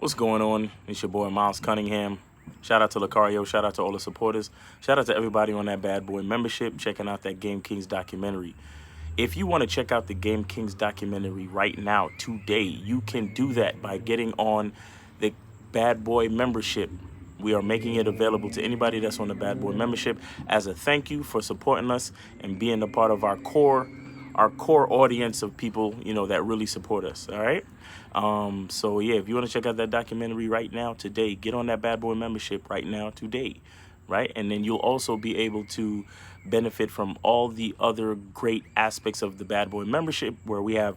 What's going on? It's your boy Miles Cunningham. Shout out to Lucario. Shout out to all the supporters. Shout out to everybody on that Bad Boy membership checking out that Game Kings documentary. If you want to check out the Game Kings documentary right now, today, you can do that by getting on the Bad Boy membership. We are making it available to anybody that's on the Bad Boy membership as a thank you for supporting us and being a part of our core audience of people, that really support us. All right. So yeah, if you want to check out that documentary right now, today, get on that Bad Boy membership right now, today. Right. And then you'll also be able to benefit from all the other great aspects of the Bad Boy membership, where we have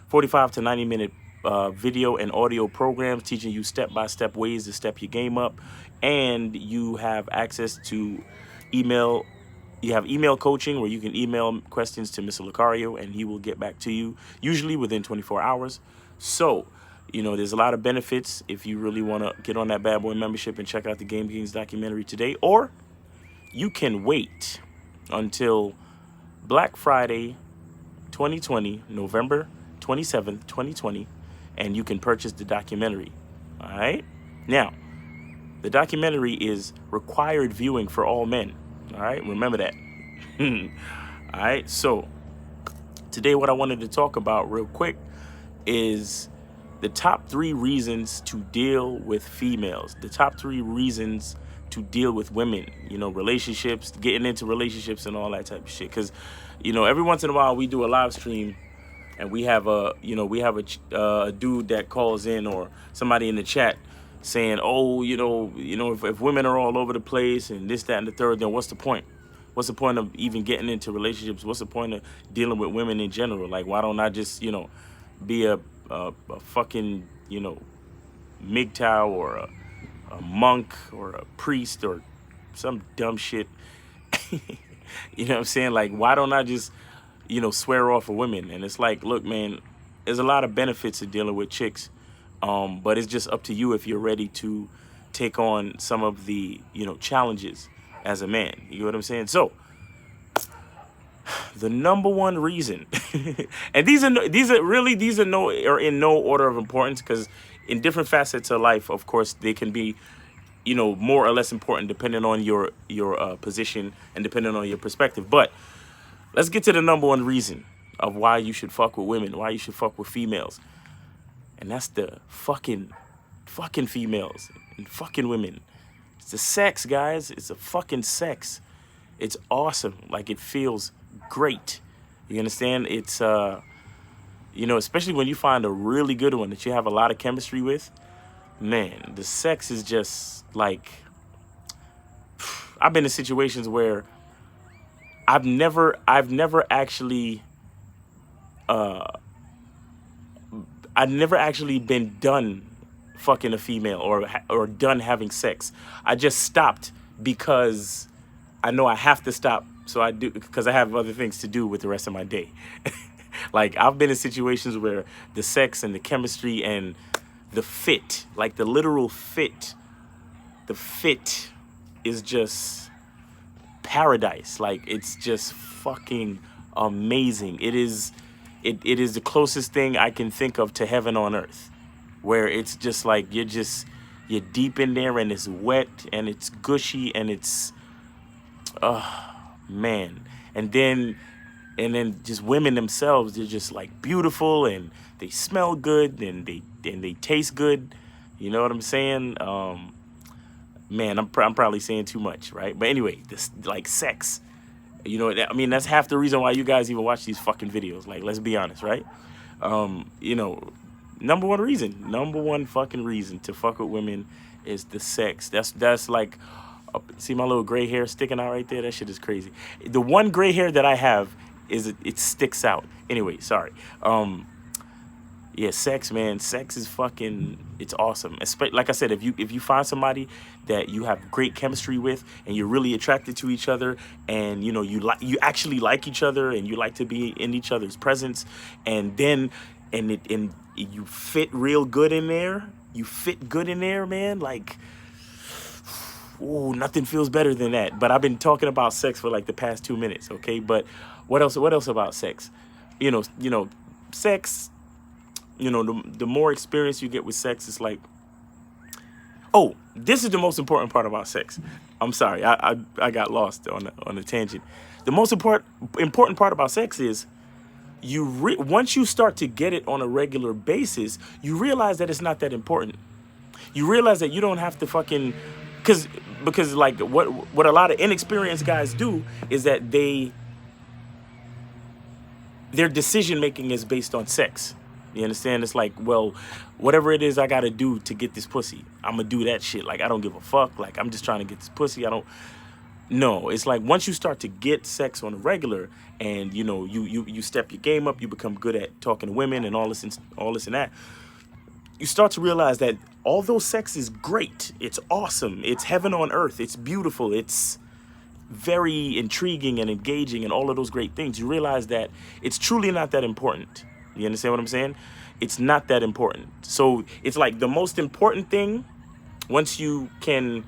45 to 90-minute video and audio programs teaching you step-by-step ways to step your game up. And you have access to email. You have email coaching where you can email questions to Mr. Lucario and he will get back to you, usually within 24 hours. So, there's a lot of benefits if you really want to get on that Bad Boy membership and check out the Game Kings documentary today. Or you can wait until Black Friday 2020, November 27th, 2020, and you can purchase the documentary. All right? Now, the documentary is required viewing for all men. All right? Remember that. All right? So, today what I wanted to talk about real quick is the top 3 reasons to deal with females. The top 3 reasons to deal with women, relationships, getting into relationships and all that type of shit. Because, every once in a while we do a live stream and we have a dude that calls in or somebody in the chat saying, oh, if women are all over the place and this, that, and the third, then what's the point? What's the point of even getting into relationships? What's the point of dealing with women in general? Like, why don't I just, be a fucking, MGTOW or a monk or a priest or some dumb shit? You know what I'm saying? Like, why don't I just, swear off of women? And it's like, look, man, there's a lot of benefits to dealing with chicks. But it's just up to you if you're ready to take on some of the, challenges as a man. You know what I'm saying? So, the number one reason, and these are in no order of importance, because in different facets of life, of course, they can be, more or less important depending on your position and depending on your perspective. But let's get to the number one reason of why you should fuck with women, why you should fuck with females. And that's the fucking females and fucking women. It's the sex, guys. It's the fucking sex. It's awesome. Like, it feels great. You understand? It's, especially when you find a really good one that you have a lot of chemistry with. Man, the sex is just like, I've been in situations where I've never actually been done fucking a female or done having sex. I just stopped because I know I have to stop. So I do, because I have other things to do with the rest of my day. Like, I've been in situations where the sex and the chemistry and the fit, like the literal fit, the fit is just paradise. Like, it's just fucking amazing. It is the closest thing I can think of to heaven on earth, where it's just like you're deep in there and it's wet and it's gushy and it's man. And then just women themselves, they're just like beautiful and they smell good and they taste good. You know what I'm saying? Man, I'm probably saying too much, right? But anyway, this, like, sex. That's half the reason why you guys even watch these fucking videos. Like, let's be honest, right? Number one fucking reason to fuck with women is the sex. That's like, see my little gray hair sticking out right there? That shit is crazy. The one gray hair that I have it sticks out. Anyway, sorry. Yeah, sex, man. Sex is fucking, it's awesome. Like I said, if you find somebody that you have great chemistry with and you're really attracted to each other and, you actually like each other and you like to be in each other's presence, and then, you fit real good in there. You fit good in there, man. Like, ooh, nothing feels better than that. But I've been talking about sex for like the past 2 minutes, okay? But what else about sex? Sex, the more experience you get with sex, it's like Oh, this is the most important part about sex. I'm sorry, I got lost on the tangent. The most important part about sex is once you start to get it on a regular basis, you realize that it's not that important. You realize that you don't have to fucking, because like what a lot of inexperienced guys do is that their decision making is based on sex. You understand? It's like, well, whatever it is I gotta do to get this pussy, I'm gonna do that shit. Like, I don't give a fuck. Like, I'm just trying to get this pussy. I don't. No, it's like once you start to get sex on a regular, and you know you step your game up, you become good at talking to women and all this and that. You start to realize that although sex is great, it's awesome, it's heaven on earth, it's beautiful, it's very intriguing and engaging and all of those great things, you realize that it's truly not that important. You understand what I'm saying? It's not that important. So it's like the most important thing, once you can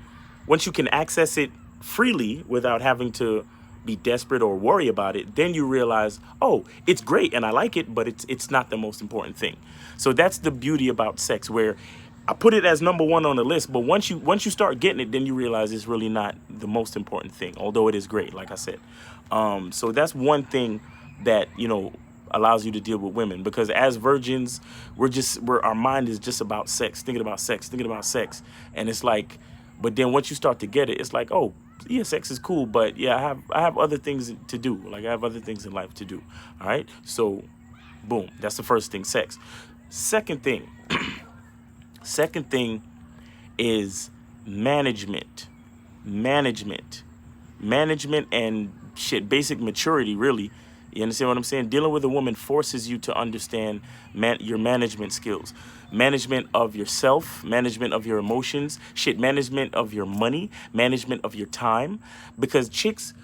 access it freely without having to be desperate or worry about it, then you realize, oh, it's great and I like it, but it's not the most important thing. So that's the beauty about sex, where I put it as number one on the list, but once you start getting it, then you realize it's really not the most important thing, although it is great, like I said. So that's one thing that, you know, allows you to deal with women, because as virgins, our mind is just about sex, thinking about sex, and it's like, but then once you start to get it, it's like, oh yeah, sex is cool, but yeah, I have other things to do. Like, I have other things in life to do. All right, so boom, that's the first thing, sex. Second thing is management and shit, basic maturity, really. You understand what I'm saying? Dealing with a woman forces you to understand your management skills, management of yourself, management of your emotions, shit, management of your money, management of your time, because chicks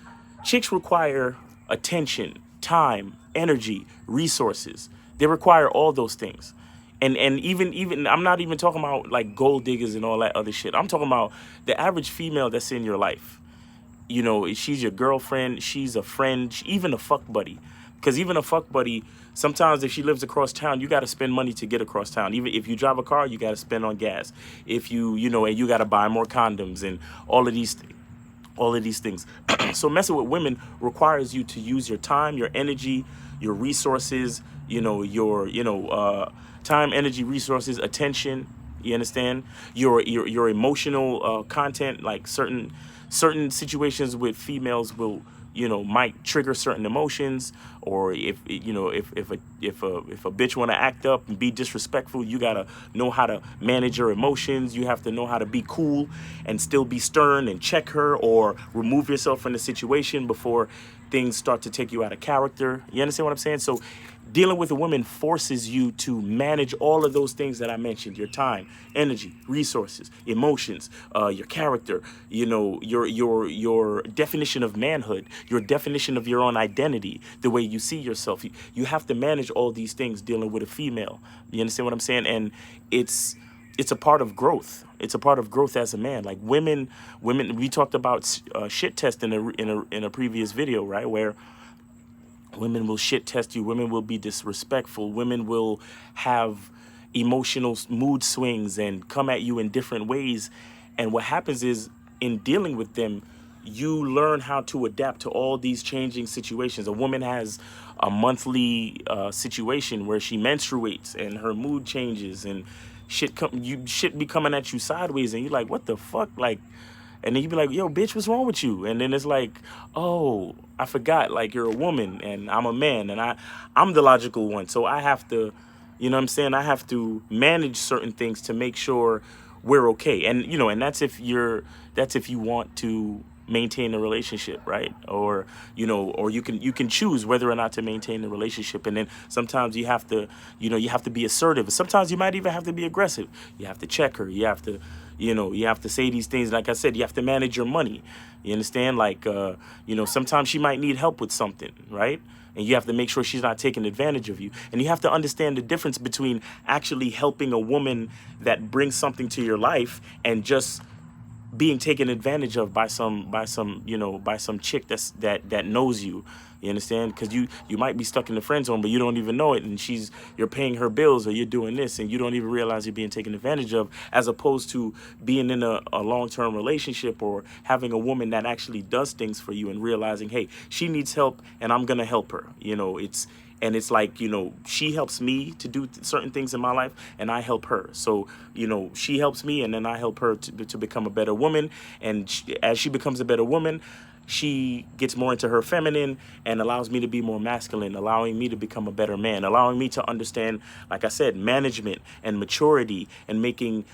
require attention, time, energy, resources. They require all those things. And even I'm not even talking about like gold diggers and all that other shit. I'm talking about the average female that's in your life. You know, she's your girlfriend, she's a friend, even a fuck buddy. Because even a fuck buddy, sometimes if she lives across town, you got to spend money to get across town. Even if you drive a car, you got to spend on gas. If you know, and you got to buy more condoms and all of these things. So messing with women requires you to use your time, your energy, your resources, time, energy, resources, attention. You understand? Your emotional content, like certain situations with females will, might trigger certain emotions, or if a bitch want to act up and be disrespectful, you gotta know how to manage your emotions. You have to know how to be cool and still be stern and check her, or remove yourself from the situation before things start to take you out of character. You understand what I'm saying? So dealing with a woman forces you to manage all of those things that I mentioned: your time, energy, resources, emotions, your character, your definition of manhood, your definition of your own identity, the way you see yourself. You have to manage all these things dealing with a female. You understand what I'm saying? And it's a part of growth. It's a part of growth as a man. Like women, we talked about shit test in a previous video, right? Where women will shit test you. Women will be disrespectful. Women will have emotional mood swings and come at you in different ways. And what happens is, in dealing with them, you learn how to adapt to all these changing situations. A woman has a monthly situation where she menstruates and her mood changes, and shit be coming at you sideways, and you're like, what the fuck? Like, and then you be like, yo, bitch, what's wrong with you? And then it's like, oh, I forgot, like, you're a woman and I'm a man, and I'm the logical one. So I have to, you know what I'm saying? I have to manage certain things to make sure we're okay. And, and that's if you want to maintain a relationship, right? Or, or you can choose whether or not to maintain the relationship. And then sometimes you have to be assertive. Sometimes you might even have to be aggressive. You have to check her. You have to, you have to say these things. Like I said, you have to manage your money. You understand? Like, sometimes she might need help with something, right? And you have to make sure she's not taking advantage of you. And you have to understand the difference between actually helping a woman that brings something to your life and just being taken advantage of by some by some chick that knows you. You understand? Because you might be stuck in the friend zone, but you don't even know it, and you're paying her bills, or you're doing this, and you don't even realize you're being taken advantage of, as opposed to being in a long-term relationship, or having a woman that actually does things for you, and realizing, hey, she needs help and I'm gonna help her. It's like, she helps me to do certain things in my life, and I help her. So, she helps me, and then I help her to become a better woman. And as she becomes a better woman, she gets more into her feminine and allows me to be more masculine, allowing me to become a better man, allowing me to understand, like I said, management and maturity, and making,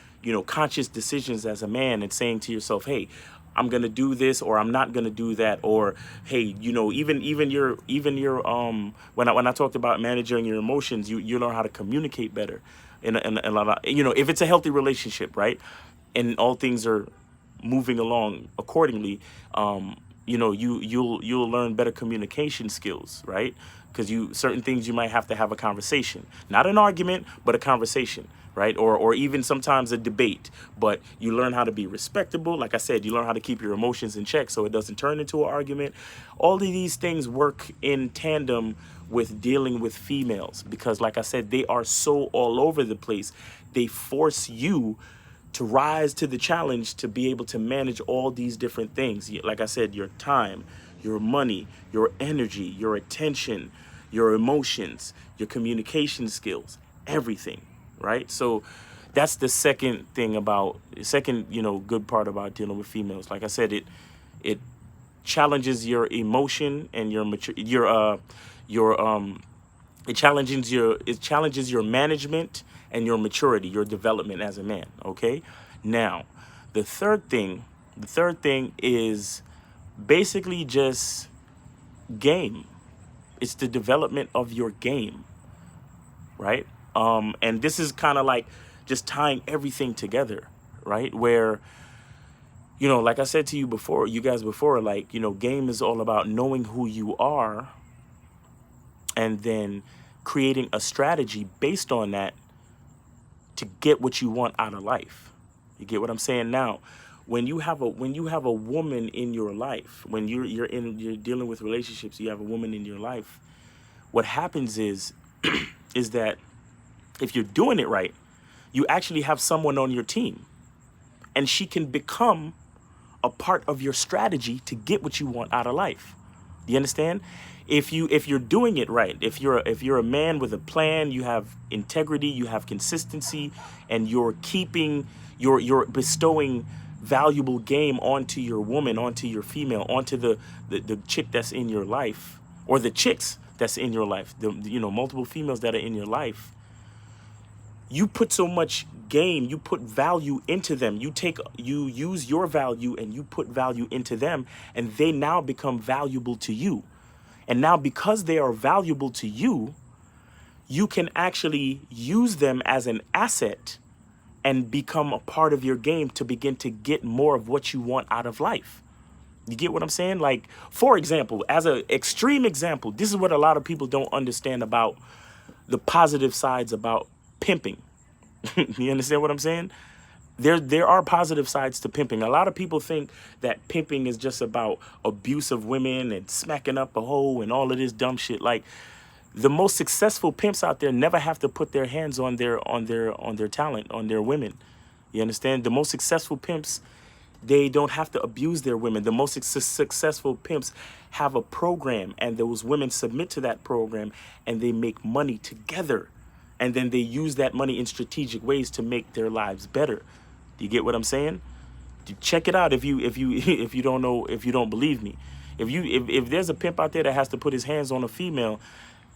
conscious decisions as a man, and saying to yourself, hey, I'm gonna do this, or I'm not gonna do that, or hey, even your when I talked about managing your emotions, you learn how to communicate better, in a lot of, if it's a healthy relationship, right, and all things are moving along accordingly, you'll learn better communication skills, right? Because certain things you might have to have a conversation, not an argument, but a conversation, right? Or even sometimes a debate, but you learn how to be respectable. Like I said, you learn how to keep your emotions in check so it doesn't turn into an argument. All of these things work in tandem with dealing with females, because like I said, they are so all over the place. They force you to rise to the challenge to be able to manage all these different things. Like I said, your time, your money, your energy, your attention, your emotions, your communication skills, everything, right? So that's the second good part about dealing with females. Like I said, it challenges your emotion and it challenges your management and your maturity, your development as a man. Okay. Now, the third thing is basically just game. It's the development of your game, right? And this is kind of like just tying everything together, right? Where, like I said to you before, like, game is all about knowing who you are, and then creating a strategy based on that to get what you want out of life. You get what I'm saying? Now, when you have a woman in your life, when you're dealing with relationships, you have a woman in your life, what happens is is that if you're doing it right, you actually have someone on your team, and she can become a part of your strategy to get what you want out of life. You understand? If you're doing it right, if you're a man with a plan, you have integrity, you have consistency, and you're bestowing valuable game onto your woman, onto your female, onto the chick that's in your life, or the chicks that's in your life, multiple females that are in your life. You put so much game, you put value into them. You use your value and you put value into them, and they now become valuable to you. And now, because they are valuable to you, you can actually use them as an asset and become a part of your game to begin to get more of what you want out of life. You get what I'm saying? Like, for example, as an extreme example, this is what a lot of people don't understand about the positive sides about pimping. You understand what I'm saying? There are positive sides to pimping. A lot of people think that pimping is just about abuse of women and smacking up a hoe and all of this dumb shit. Like, the most successful pimps out there never have to put their hands on their talent, on their women. You understand? The most successful pimps, they don't have to abuse their women. The most successful pimps have a program, and those women submit to that program, and they make money together. And then they use that money in strategic ways to make their lives better. Do you get what I'm saying? Check it out if you don't know, if you don't believe me. If there's a pimp out there that has to put his hands on a female,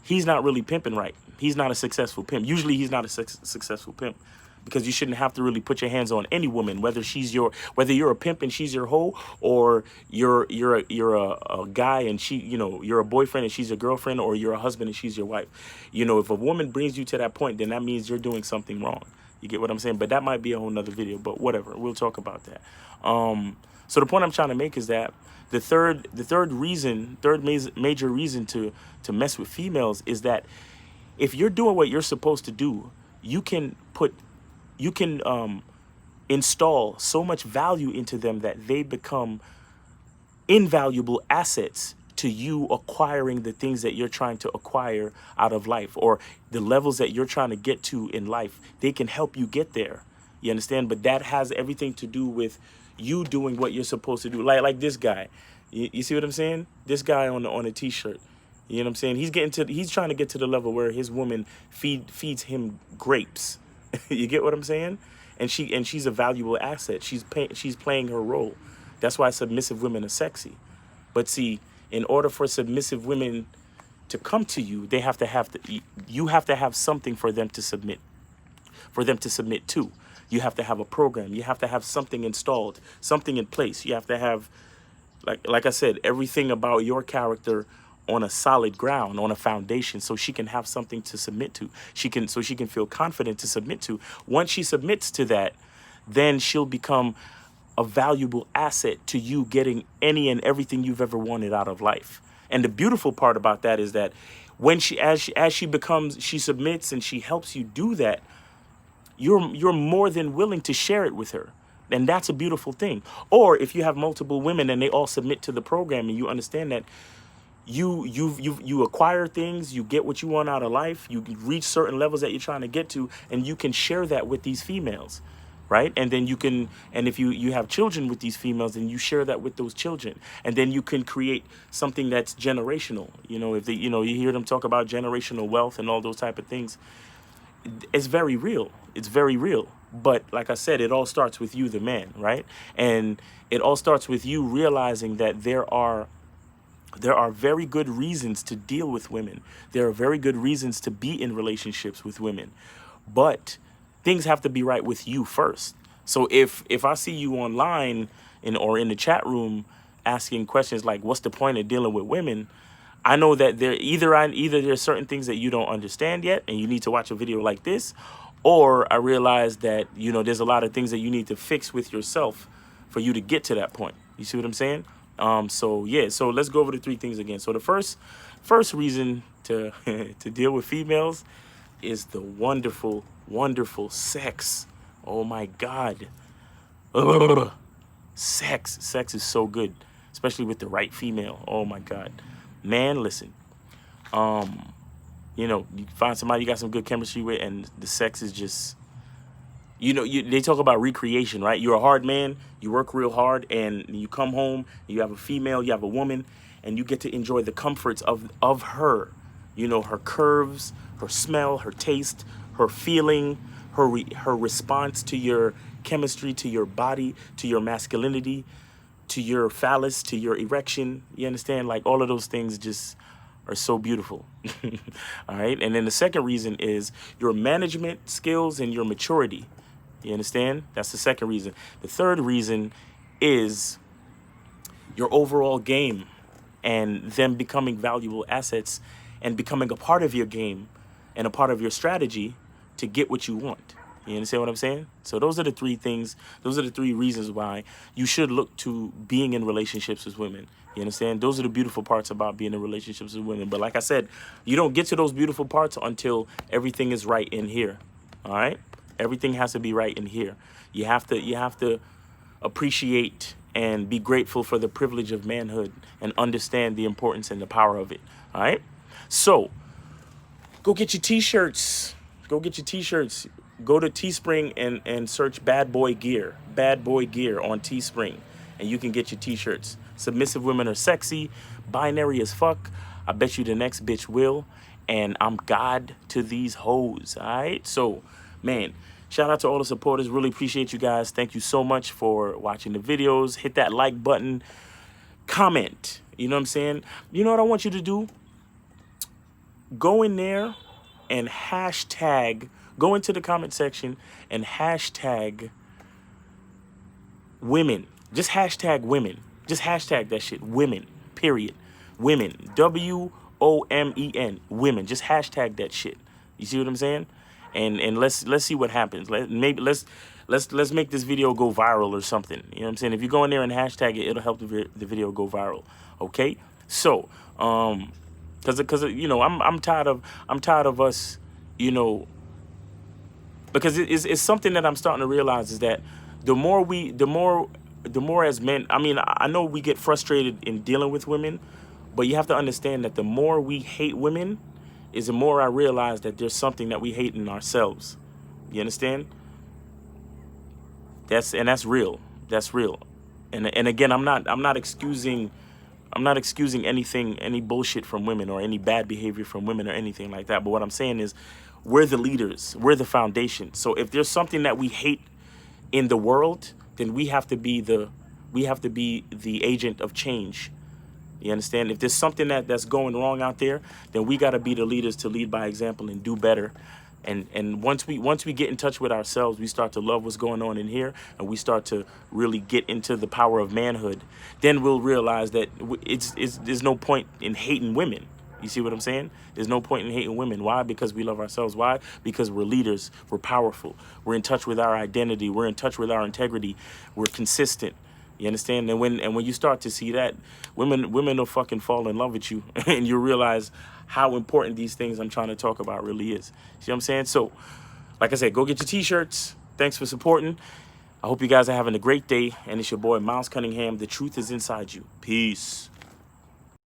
he's not really pimping right. He's not a successful pimp. Usually he's not a successful pimp, because you shouldn't have to really put your hands on any woman, whether you're a pimp and she's your hoe, or you're a guy and you're a boyfriend and she's your girlfriend, or you're a husband and she's your wife. If a woman brings you to that point, then that means you're doing something wrong. You get what I'm saying? But that might be a whole nother video, but whatever. We'll talk about that. So the point I'm trying to make is that the third major reason to mess with females is that if you're doing what you're supposed to do, you can install so much value into them that they become invaluable assets to you acquiring the things that you're trying to acquire out of life, or the levels that you're trying to get to in life. They can help you get there. You understand? But that has everything to do with you doing what you're supposed to do. Like this guy. You see what I'm saying? This guy on a t-shirt. You know what I'm saying? He's trying to get to the level where his woman feeds him grapes. You get what I'm saying? And she's a valuable asset. She's playing her role. That's why submissive women are sexy. But see, in order for submissive women to come to you, you have to have something for them to submit to. You have to have a program. You have to have something installed, something in place. You have to have, like I said, everything about your character on a solid ground, on a foundation, so she can have something to submit to. So she can feel confident to submit to. Once she submits to that, then she'll become a valuable asset to you getting any and everything you've ever wanted out of life. And the beautiful part about that is that when she submits and she helps you do that, you're more than willing to share it with her. And that's a beautiful thing. Or if you have multiple women and they all submit to the program and you understand that you acquire things, you get what you want out of life, you reach certain levels that you're trying to get to, and you can share that with these females. Right? And then if you have children with these females, then you share that with those children. And then you can create something that's generational. You hear them talk about generational wealth and all those type of things. It's very real. It's very real. But like I said, it all starts with you, the man, right? And it all starts with you realizing that there are very good reasons to deal with women. There are very good reasons to be in relationships with women. But things have to be right with you first. So if I see you online or in the chat room asking questions like, what's the point of dealing with women? I know that either there's certain things that you don't understand yet and you need to watch a video like this, or I realize that, there's a lot of things that you need to fix with yourself for you to get to that point. You see what I'm saying? So let's go over the three things again. So the first reason to to deal with females is the wonderful, wonderful sex. Oh my God. Ugh. Sex is so good, especially with the right female. Oh my God. Man, listen. You find somebody you got some good chemistry with, and the sex is just, they talk about recreation, right? You're a hard man, you work real hard, and you come home, you have a female, you have a woman, and you get to enjoy the comforts of her. Her curves, her smell, her taste, her feeling, her response to your chemistry, to your body, to your masculinity, to your phallus, to your erection. You understand? Like, all of those things just are so beautiful. All right. And then the second reason is your management skills and your maturity. You understand? That's the second reason. The third reason is your overall game and them becoming valuable assets and becoming a part of your game and a part of your strategy to get what you want. You understand what I'm saying? So those are the three things. Those are the three reasons why you should look to being in relationships with women. You understand? Those are the beautiful parts about being in relationships with women. But like I said, you don't get to those beautiful parts until everything is right in here. All right? Everything has to be right in here. You have to appreciate and be grateful for the privilege of manhood and understand the importance and the power of it. All right? So go get your t-shirts. Go get your t-shirts. Go to Teespring and search Bad Boy Gear on Teespring, and you can get your t-shirts. Submissive women are sexy, binary as fuck. I bet you the next bitch will, and I'm God to these hoes. All right? So, man, shout out to all the supporters. Really appreciate you guys. Thank you so much for watching the videos. Hit that like button. Comment. You know what I'm saying? You know what I want you to do? Go in there and go into the comment section and hashtag women. Just hashtag women. Just hashtag that shit. Women. Period. Women. WOMEN. Women. Just hashtag that shit. You see what I'm saying? And let's see what happens. Let's make this video go viral or something. You know what I'm saying? If you go in there and hashtag it, it'll help the video go viral. Okay? So, because I'm tired of us, because it's something that I'm starting to realize is that the more we, the more as men, I mean, I know we get frustrated in dealing with women, but you have to understand that the more we hate women is the more I realize that there's something that we hate in ourselves. You understand? That's real. That's real. And again, I'm not excusing anything, any bullshit from women or any bad behavior from women or anything like that. But what I'm saying is we're the leaders. We're the foundation. So if there's something that we hate in the world, then we have to be the agent of change. You understand? If there's something that's going wrong out there, then we got to be the leaders to lead by example and do better. And once we get in touch with ourselves, we start to love what's going on in here, and we start to really get into the power of manhood. Then we'll realize that there's no point in hating women. You see what I'm saying? There's no point in hating women. Why? Because we love ourselves. Why? Because we're leaders. We're powerful. We're in touch with our identity. We're in touch with our integrity. We're consistent. You understand? And when you start to see that, women will fucking fall in love with you, and you realize how important these things I'm trying to talk about really is. See what I'm saying? So, like I said, go get your t-shirts. Thanks for supporting. I hope you guys are having a great day. And it's your boy, Miles Cunningham. The truth is inside you. Peace.